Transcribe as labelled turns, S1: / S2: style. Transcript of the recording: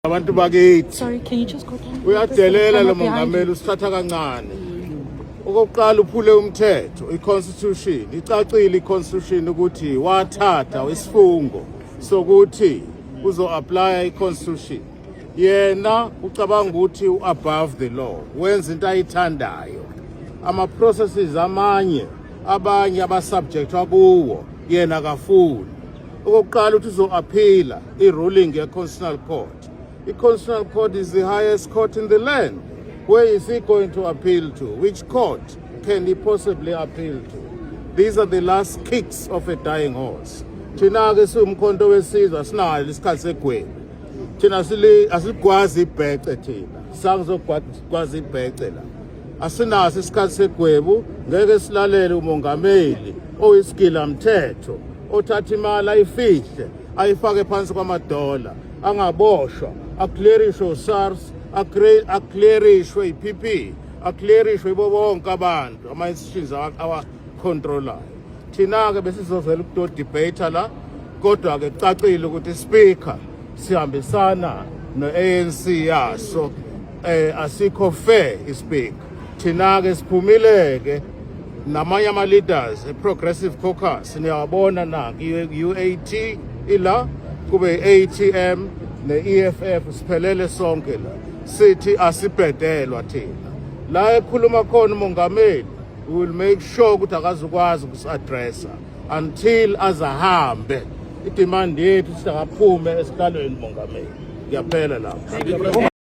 S1: Abantu bakithi
S2: Sorry, can you just go down?
S1: uyadelela lo mongameli usithatha kancane. Okokuqala uphule umthetho, iconstitution, icacile iconstitution ukuthi wathatha isifungo sokuthi uzo apply iconstitution. Yena ucabanga ukuthi above the law, wenza into ayithandayo. Ama processes abanye abasubject wakuwo yena kafuni. Okokuqala uthi uzo appeal iruling ye-Constitutional Court. The Constitutional Court is the highest court in the land. Where is he going to appeal to? Which court can he possibly appeal to? These are the last kicks of a dying horse. Thina-ke siwumkhonto wesizwe asinayo isikhathi segwebu. Thina asikwazi ibhece thina. Sangizokwazi ibhece la. Asinaso isikhathi segwebu, ngeke silalele umongameli oyisigila mthetho othatha imali ayifihle ayifake phansi kwamadola angaboshwa aclearishwe uSARS aclearishwe iPP aclearishwe bonke abantu ama institutions awa controller. Thina-ke besizovela ukudo debate la, kodwa ke kucacile ukuthi speaker sihambisana no-ANC yaso asikho fair ispeaker. Thina-ke siphumile-ke namanye ama-leaders e-Progressive Caucus niyawabona nanku UAT ila kube ATM ne-EFF siphelele sonke la sithi asibhedelwa thina la ekhuluma khona umongameli. We will make sure ukuthi akazukwazi ukusi-addressa until azahambe. Idemand yethu singaphume esihlalweni mongameli. Ngiyaphela lapho.